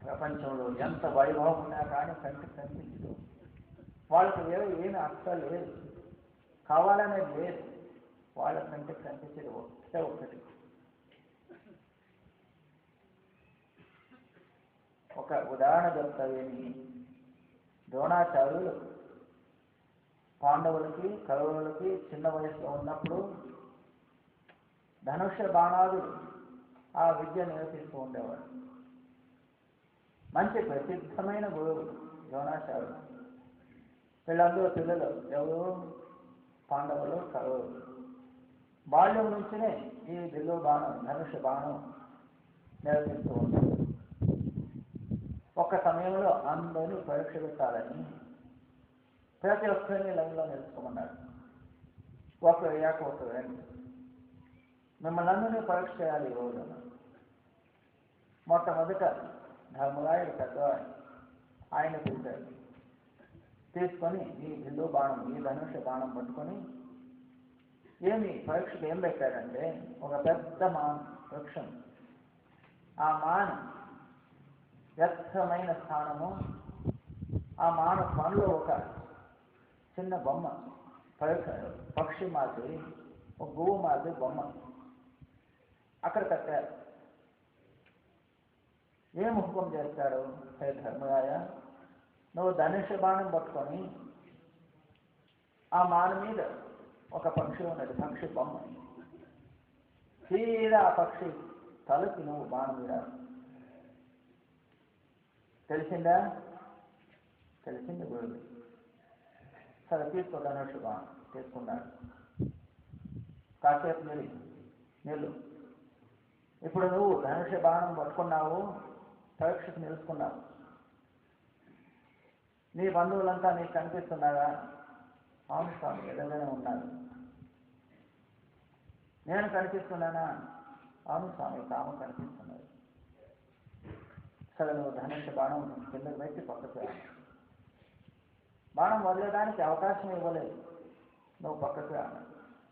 ప్రపంచంలో ఎంత వైభవం ఉన్నా కానీ కంటికి కనిపించదు. వాళ్ళకి ఏమి అర్థం లేదు, కావాలనేది లేదు. వాళ్ళ కంటికి కనిపించేది ఒకటే ఒకటి. ఒక ఉదాహరణ చెప్తావేమి, ద్రోణాచార్యులు పాండవులకి కౌరవులకి చిన్న వయసులో ఉన్నప్పుడు ధనుష్య బాణాదులు ఆ విద్య నేర్పిస్తూ ఉండేవాడు. మంచి ప్రసిద్ధమైన గురువు ద్రోణాచార్యులు. వీళ్ళందరూ పిల్లలు ఎవరు, పాండవులు కౌరవులు. బాల్యం నుంచినే ఈ బిల్లు బాణం, ధనుష్య బాణం నేర్పిస్తూ ఉంటారు. ఒక సమయంలో అందరినీ పరీక్ష పెట్టాలని ప్రతి ఒక్కరిని లైన్లో నిలుచుకోమన్నాడు. ఒకరు అయ్యాక ఒకరు రండి, మిమ్మల్ని అందరినీ పరీక్ష చేయాలి ఈ రోజు. మొట్టమొదట ధర్మరాయుడు పెద్దవాడు, ఆయన పిలిచాడు. తీసుకొని ఈ బిల్లు బాణం, ఈ ధనుష్య బాణం పట్టుకొని ఏమి పరీక్షకు ఏం పెట్టాడంటే, ఒక పెద్ద వృక్షం, ఆ మాను వ్యర్థమైన స్థానము, ఆ మాన పనులో ఒక చిన్న బొమ్మ, పక్షి మాదిరి, ఒక గువ్వ మాదిరి బొమ్మ అక్కడ కట్టారు. ఏం హుకుం చేస్తాడు, హే ధర్మరాయ, నువ్వు ధనుష్య బాణం పట్టుకొని ఆ మాన మీద ఒక పక్షి ఉన్నది, పక్షి బొమ్మ, తీరా ఆ పక్షి తలకి నువ్వు బాణం మీద. తెలిసిందా? తెలిసింది గురువు. సరే తీసుకో ధనుష్య బాణం. తీసుకున్నాడు. కాసేపు నిల్లు. ఇప్పుడు నువ్వు ధనుష్య బాణం పట్టుకున్నావు, పరీక్షకు నిలుచుకున్నావు. నీ బంధువులంతా నీకు కనిపిస్తున్నారా? అవును స్వామి, ఎదురుగానే ఉన్నారు. నేను కనిపిస్తున్నానా? అవును స్వామి, తాము కనిపిస్తున్నారు. సరే నువ్వు ధనుష్య బాణం కిందకు పెట్టి పక్కకు రా. బాణం వదిలేయడానికి అవకాశం ఇవ్వలేదు, నువ్వు పక్కకు రా.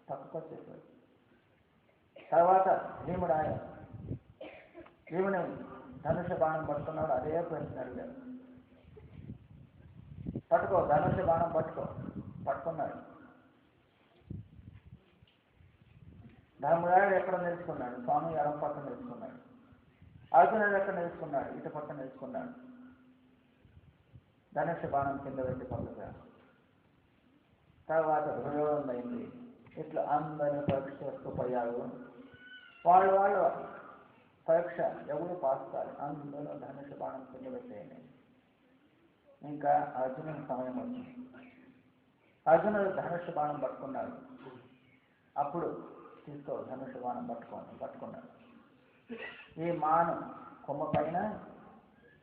పక్కకు వచ్చేసాడు. తర్వాత భీముడు భీముని ధనుష్య బాణం పట్టుకున్నాడు. అదే ప్రశ్న అడిగాడు. పట్టుకో, ధనుష్య బాణం పట్టుకున్నాడు. ధర్మరాయుడు ఎక్కడ నిలుచుకున్నాడు? స్వామి ఎడం పక్కన నిలుచుకున్నాడు. అర్జునుడు ఎక్కడ నిలుచుకున్నాడు? ఇటు పక్కన నిలుచుకున్నాడు. ధనుష్య బాణం కింద పెట్టి పక్కగా. తర్వాత దుర్యోధన అయింది. ఇట్లా అందరినీ పరీక్ష చేస్తూ పోయారు. వాళ్ళు పరీక్ష ఎవరు పాస్ కాదు, అందరూ ధనుష్య బాణం కింద పెట్టేయండి. ఇంకా అర్జునుడి సమయం వచ్చింది. అర్జునుడు ధనుష్య బాణం పట్టుకున్నాడు. అప్పుడు తీసుకో ధనుషు బాణం పట్టుకున్నాడు. ఈ మాను కొమ్మ పైన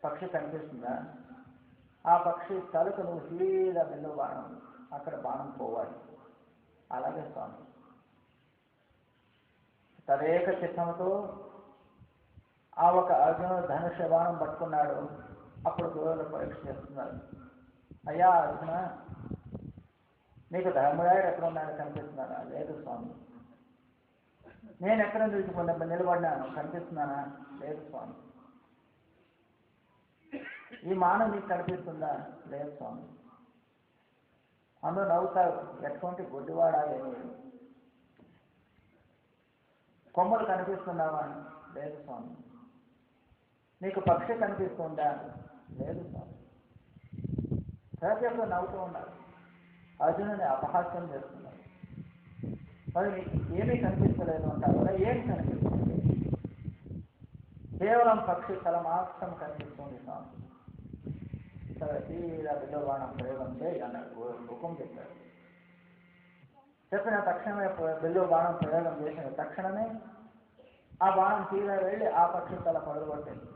పక్షి కనిపిస్తుందా? ఆ పక్షి తలకు నువ్వు సీదా బిల్లు బాణం అక్కడ బాణం పోవాలి. అలాగే స్వామి తదేక చిత్తంతో ఆ ఒక అర్జునుడు ధనుష బాణం పట్టుకున్నాడు. అప్పుడు గురువులు పరీక్ష చేస్తున్నారు. అయ్యా అర్జున, నీకు ధర్మరాయుడు ఎక్కడ ఉన్నాడు కనిపిస్తున్నాడా? లేదు స్వామి. నేను ఎక్కడ నిలబడినాను కనిపిస్తున్నానా? లేదు స్వామి. ఈ మానవ నీకు కనిపిస్తుందా? లేదు స్వామి. అందరూ నవ్వుతారు, ఎటువంటి గుడ్డివాడా ఏమి. కొమ్మలు కనిపిస్తున్నావా? లేదు స్వామి. నీకు పక్షి కనిపిస్తుందా? లేదు స్వామి. ప్రతి ఒక్కరు నవ్వుతూ ఉన్నారు, అర్జునుని అపహాస్యం చేస్తున్నారు. మరి నీకు ఏమీ కనిపించలేదు అంటారు కదా, ఏం కనిపిస్తుంది? కేవలం పక్షి తల మాత్రం కనిపిస్తుంది స్వామి. సరే తీరా బిల్లు బాణం ప్రయోగం చేయి అన్నాడు, హుకుం చెప్పాడు. చెప్పిన తక్షణమే బిల్లు బాణం ప్రయోగం చేసిన తక్షణమే ఆ బాణం తీరా వెళ్ళి ఆ పక్షి తల పడగొట్టింది.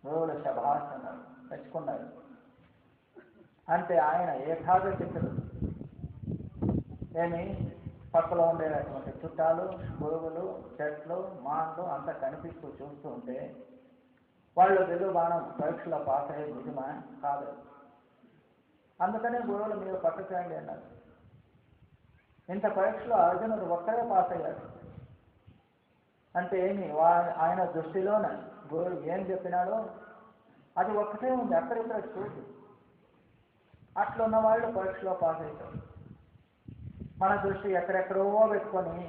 గురువులు శభాష్ అన్నారు, తెచ్చుకున్నారు. అంటే ఆయన ఏకాగ్రచిత్తుడు. ఏమి పక్కలో ఉండేటువంటి చుట్టాలు, పురుగులు, చెట్లు, మాన్లు అంతా కనిపిస్తూ చూస్తూ ఉంటే వాళ్ళు బిల్లు బాణం పరీక్షలో పాస్ అయ్యేది నిజమా? కాదు. అందుకనే గురువులు మీరు పట్టుకురండి అన్నారు. ఇంత పరీక్షలో అర్జునుడు ఒక్కరే పాస్ అయ్యాడు. అంటే ఏమి ఆయన దృష్టిలోన గురువులు ఏం చెప్పినాడో అది ఒక్కటే ఉంది, అక్కడిక్కడ చూసి అట్లున్న వాళ్ళు పరీక్షలో పాస్ అవుతారు. మన దృష్టి ఎక్కడెక్కడో పెట్టుకొని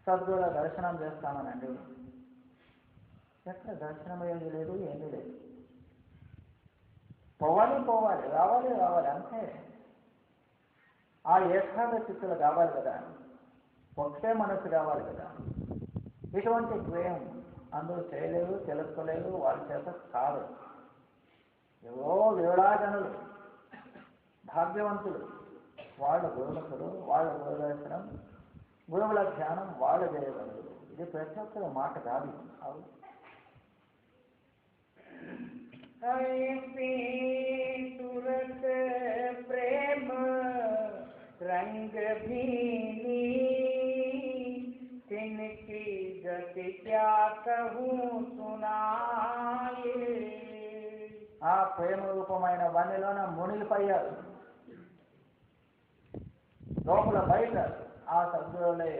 సద్గురుల దర్శనం చేస్తామనండి, ఎక్కడ దర్శనం ఏమీ లేదు, ఏమీ లేదు. పోవాలి, రావాలి అంతే. ఆ ఏకాగ్ర చిత్తులు కావాలి కదా, ఒక్కటే మనసు కావాలి కదా. ఇటువంటి ద్వయం అందరూ చేయలేరు, తెలుసుకోలేరు, వాళ్ళ చేత కాదు. ఎవరో వేళాజనులు భాగ్యవంతులు, వాళ్ళ గురుముఖులు, వాళ్ళ గురుదర్శనం, గురువుల ధ్యానం వాళ్ళు చేయగలరు. ఇది ప్రతి ఒక్కరి మాట కాదు. అవును. सूरत प्रेम रंग भीनी तिनकी गति क्या कहूँ सुनाए. ఆ ప్రేమ రూపమైన వన్నెలోన మునిగిపోయారు. లోపల బయట ఆ సద్గురులే,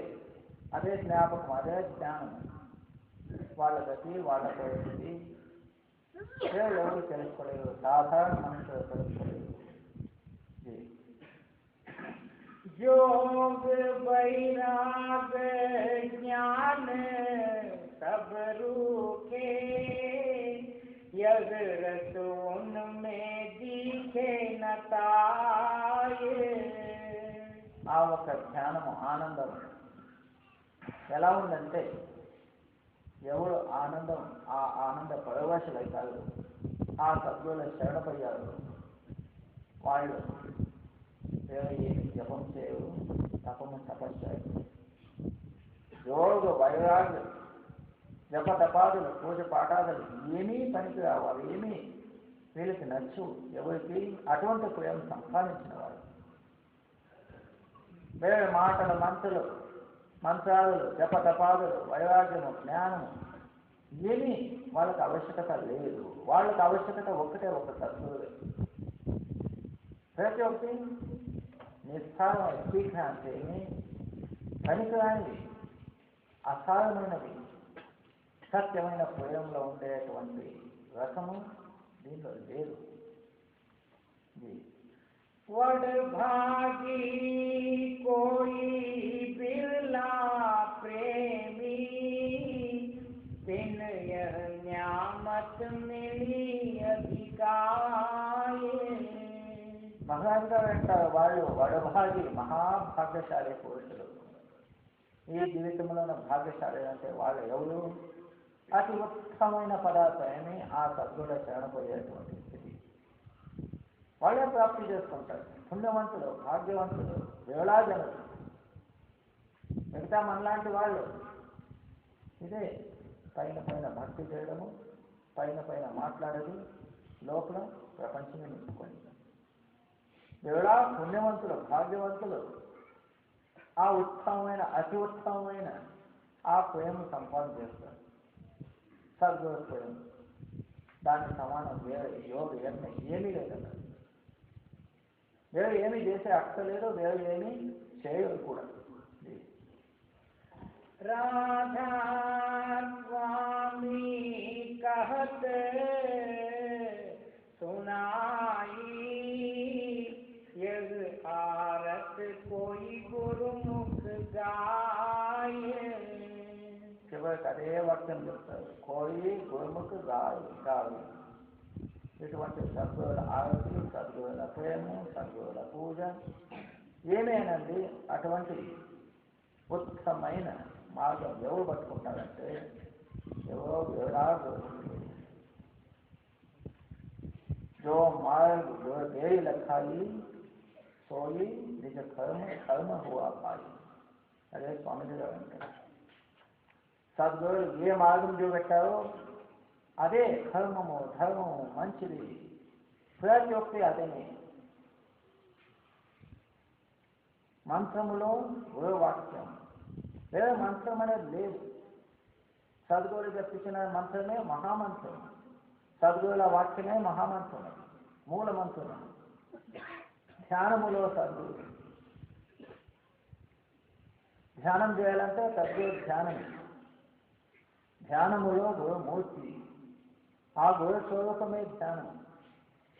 అదే జ్ఞాపకం, అదే జ్ఞానం. వాళ్ళ గతి, వాళ్ళ పరిస్థితి ఎవరు తెలుసుకోలేరు, సాధారణ మనుషులు తెలుసుకోలేరు. योग वैराग ज्ञान सब रूखे यग रस उनमें दिखे न ताये. ఆ ఒక ధ్యానము, ఆనందం ఎలా ఉందంటే ఎవరు ఆ ఆనంద పరవశులైతారు, ఆ సద్గురుల శరణపోయారు, వాళ్ళు ఏమి జపం చేయరు, తపము తపస్సు, యోగ వైరాగ్యం, జప తపాదులు, పూజ పాఠాదులు ఏమీ పనికిరావు, అవి ఏమీ వీళ్ళకి నచ్చు. ఎవరికి అటువంటి ప్రేమ సంపాదించిన వారు వేరే మాటలు, మంత్రాలు, జప తపాదులు, వైరాగ్యము, జ్ఞానము ఏమీ వాళ్ళకి ఆవశ్యకత లేదు. వాళ్ళకి ఆవశ్యకత ఒకటే, ఒక సద్గురువే. ప్రతి ఒక్కటి నిస్సారమైన శ్రీకాంతి ఏమి పనికిరానివి, అసారమైనవి. సత్యమైన ప్రేమలో ఉండేటువంటి రసము దీంట్లో లేదు. वडभागी कोई बिरला प्रेमी तिन यह न्यामत मिली अधिकाये. మహారాజు గారు అంటారు, వాళ్ళు వడభాగి, మహాభాగ్యశాలి పురుషులు. ఈ జీవితంలో భాగ్యశాలి అంటే వాళ్ళు ఎవరు? అతి ఉత్తమమైన పదార్థాన్ని ఆ సద్గురుల శరణపోయేటువంటి స్థితి వాళ్ళే ప్రాప్తి చేసుకుంటారు. పుణ్యవంతులు, భాగ్యవంతులు, వేళాజనులు. మిగతా మనలాంటి వాళ్ళు ఇదే పైన పైన భక్తి చేయడము, పైన పైన మాట్లాడేది, లోపల ప్రపంచమే నింపుకొని ఎవడా పుణ్యవంతులు, భాగ్యవంతులు ఆ ఉత్తమమైన, అతి ఉత్తమమైన ఆ ప్రేమ సంపాదన చేస్తారు. సద్గురు ప్రేమ, దానికి సమానం వేరే యోగ ఏమీ లేదన్న. వేరే ఏమీ చేసే అక్కలేదు, వేరే ఏమీ చేయదు కూడా. राधा स्वामी कहते सुनाई, यह आरत कोई गुरुमुख गाये. చివరికి అదే వాక్యం చెప్తారు, కోయి గురుముఖ గావి. ఇటువంటి సద్గురుల ఆరతి, సద్గురుల ప్రేమ, సద్గురుల పూజ ఏమేనండి. అటువంటి ఉత్తమైన మార్గం ఎవరు పట్టుకుంటారంటే ఎవరో जो मार्ग जो दे लखाई सोई निज कर्म हुआ पाई. అదే స్వామిజీ గారు అంటారు. సద్గురు ఏ మార్గం చూపెట్టారో అదే కర్మము, ధర్మము, మంచిది, ప్రతి ఒక్కటి అదేనే. మంత్రములో గురువాక్యం, వేరే మంత్రం అనేది లేదు. సద్గురు చెప్పించిన మంత్రమే మహామంత్రం, సద్గురుల వాక్యమే మహామంత్రం, మూల మంత్రమే. ధ్యానములో సద్గురు, ధ్యానం చేయాలంటే సద్గురు ధ్యానం. ధ్యానములో గురుమూర్తి, ఆ గురు స్వరూపమే ధ్యానం,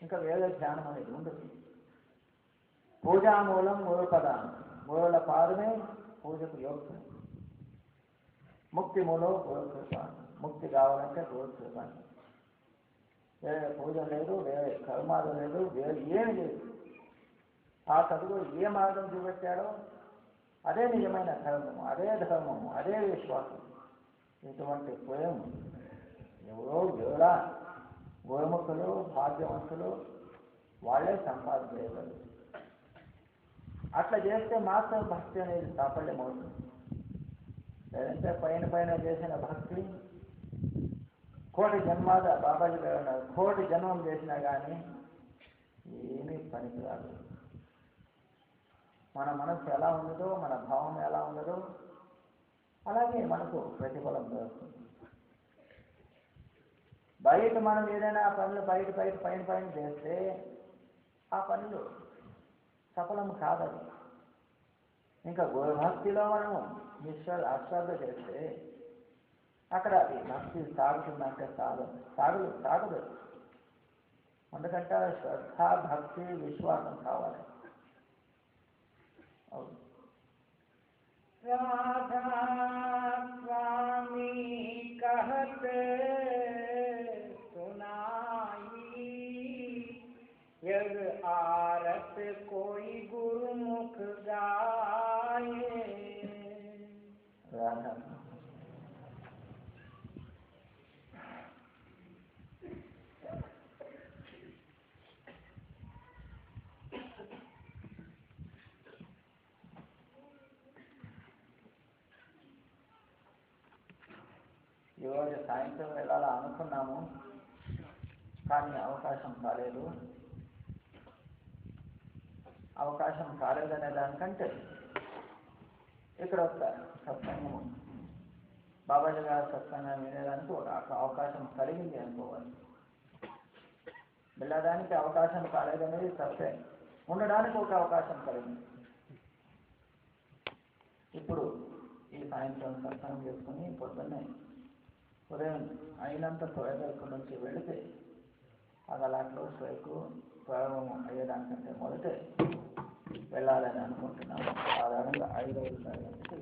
ఇంకా వేరే ధ్యానం అనేది ఉండదు. పూజామూలం గురు పదానం, గురువుల పాదమే పూజకు యోగ్యం. ముక్తి మూలం గురు కృప, ముక్తి కావాలంటే గురు కృప. వేరే పూజ లేదు, వేరే కర్మాలు లేదు, వేరే ఏమి లేదు. ఆ సద్గురు ఏ మార్గం చూపెట్టాడో అదే నిజమైన ధర్మము, అదే ధర్మము, అదే విశ్వాసం. ఇటువంటి ప్రేమ ఎవరో ఎవరా గురుముఖులు, భాగ్యవంతులు వాళ్ళే సంపాదన చేయగలరు. అట్లా చేస్తే మాత్రం భక్తి అనేది సాఫల్యమవుతుంది. లేదంటే పైన పైన చేసిన భక్తి కోటి జన్మాద, బాబాజీ గారు అన్నారు, కోటి జన్మం చేసినా కానీ ఏమీ పనికిరాదు. మన మనసు ఎలా ఉండదో, మన భావం ఎలా ఉండదో అలాగే మనకు ప్రతిఫలం దొరుకుతుంది. బయట మనం ఏదైనా పనులు బయట పైన పైన చేస్తే ఆ పనులు సఫలం కాదని. ఇంకా గురుభక్తిలో మనము అశ్రద్ధ చేస్తే అక్కడ అది భక్తి సాగుతుందంటే సాగదు. ఎందుకంటే శ్రద్ధ, భక్తి, విశ్వాసం కావాలి. అవును. राधा स्वामी कहते सुनाई, यह आरत कोई गुरुमुख गाये. राधा ఈరోజు సాయంత్రం వెళ్ళాలా అనుకున్నాము, కానీ అవకాశం కాలేదనే దానికంటే ఇక్కడ ఒక సత్సంగం, బాబాజీ గారి సత్సంగం వినేదానికి ఒక అవకాశం కలిగింది అనుకోవాలి. వెళ్ళడానికి అవకాశం కాలేదనేది తప్పే, ఉండడానికి ఒక అవకాశం కలిగింది. ఇప్పుడు ఈ సాయంత్రం సత్సంగం చేసుకుని పొద్దున్నే ఉదయం అయినంత త్వరగా ఇక్కడి నుంచి వెళితే అది అలాంటిలో స్ట్రైకు ప్రారంభం అయ్యేదానికంటే మొదటే వెళ్ళాలని అనుకుంటున్నాము. సాధారణంగా 5 గంటలకి